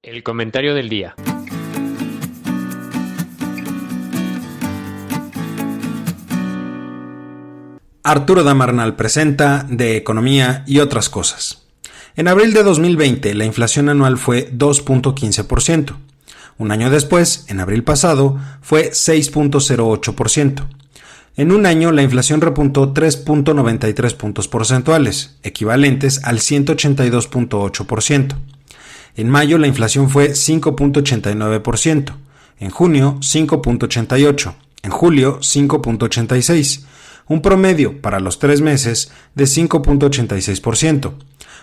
El comentario del día. Arturo Damarnal presenta de economía y otras cosas. En abril de 2020, la inflación anual fue 2.15%. Un año después, en abril pasado, fue 6.08%. En un año, la inflación repuntó 3.93 puntos porcentuales, equivalentes al 182.8%. En mayo, la inflación fue 5.89%. En junio, 5.88%. En julio, 5.86%. Un promedio para los 3 meses de 5.86%,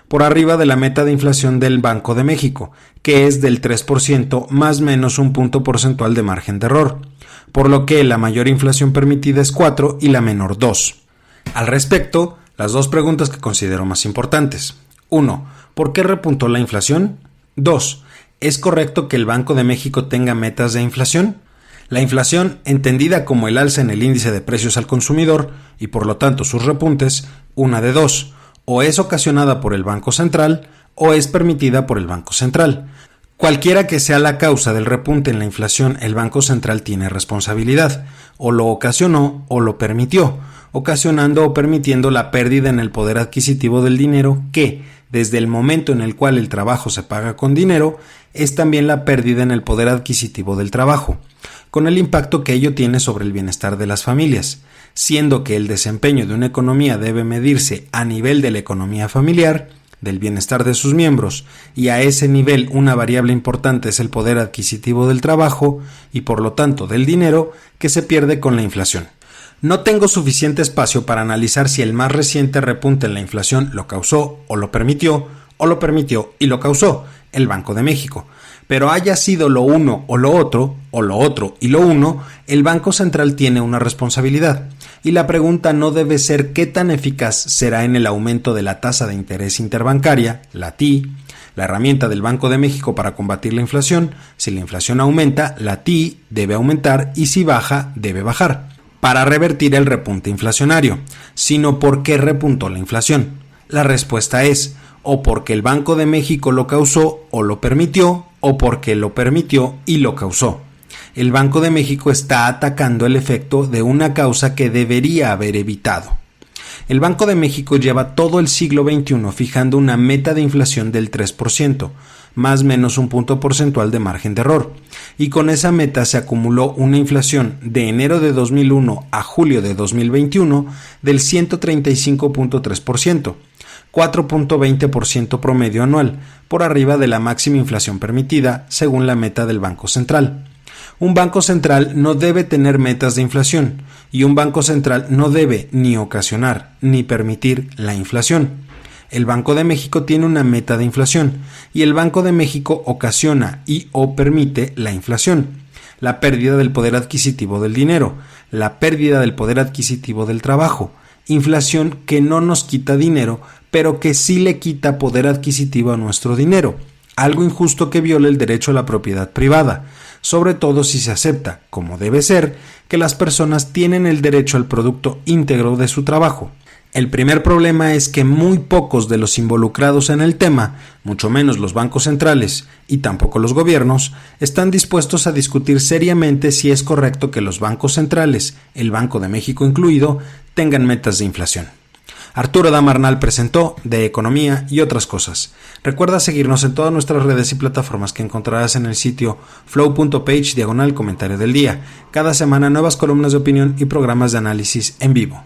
por arriba de la meta de inflación del Banco de México, que es del 3% más menos un punto porcentual de margen de error, por lo que la mayor inflación permitida es 4 y la menor 2. Al respecto, las dos preguntas que considero más importantes. 1. ¿Por qué repuntó la inflación? 2. ¿Es correcto que el Banco de México tenga metas de inflación? La inflación, entendida como el alza en el índice de precios al consumidor y por lo tanto sus repuntes, una de dos, o es ocasionada por el Banco Central o es permitida por el Banco Central. Cualquiera que sea la causa del repunte en la inflación, el Banco Central tiene responsabilidad, o lo ocasionó o lo permitió, ocasionando o permitiendo la pérdida en el poder adquisitivo del dinero que, desde el momento en el cual el trabajo se paga con dinero, es también la pérdida en el poder adquisitivo del trabajo, con el impacto que ello tiene sobre el bienestar de las familias, siendo que el desempeño de una economía debe medirse a nivel de la economía familiar, del bienestar de sus miembros, y a ese nivel una variable importante es el poder adquisitivo del trabajo y por lo tanto del dinero que se pierde con la inflación. No tengo suficiente espacio para analizar si el más reciente repunte en la inflación lo causó o lo permitió y lo causó el Banco de México. Pero haya sido lo uno o lo otro y lo uno, el Banco Central tiene una responsabilidad. Y la pregunta no debe ser qué tan eficaz será en el aumento de la tasa de interés interbancaria, la TI, la herramienta del Banco de México para combatir la inflación. Si la inflación aumenta, la TI debe aumentar y si baja, debe bajar, para revertir el repunte inflacionario, sino por qué repuntó la inflación. La respuesta es o porque el Banco de México lo causó o lo permitió, o porque lo permitió y lo causó. El Banco de México está atacando el efecto de una causa que debería haber evitado. El Banco de México lleva todo el siglo XXI fijando una meta de inflación del 3%, más menos un punto porcentual de margen de error, y con esa meta se acumuló una inflación de enero de 2001 a julio de 2021 del 135.3%, 4.20% promedio anual, por arriba de la máxima inflación permitida, según la meta del Banco Central. Un Banco Central no debe tener metas de inflación, y un Banco Central no debe ni ocasionar ni permitir la inflación. El Banco de México tiene una meta de inflación, y el Banco de México ocasiona y o permite la inflación, la pérdida del poder adquisitivo del dinero, la pérdida del poder adquisitivo del trabajo, inflación que no nos quita dinero, pero que sí le quita poder adquisitivo a nuestro dinero, algo injusto que viola el derecho a la propiedad privada, sobre todo si se acepta, como debe ser, que las personas tienen el derecho al producto íntegro de su trabajo. El primer problema es que muy pocos de los involucrados en el tema, mucho menos los bancos centrales y tampoco los gobiernos, están dispuestos a discutir seriamente si es correcto que los bancos centrales, el Banco de México incluido, tengan metas de inflación. Arturo Damarnal presentó de economía y otras cosas. Recuerda seguirnos en todas nuestras redes y plataformas que encontrarás en el sitio flow.page/comentario del día. Cada semana nuevas columnas de opinión y programas de análisis en vivo.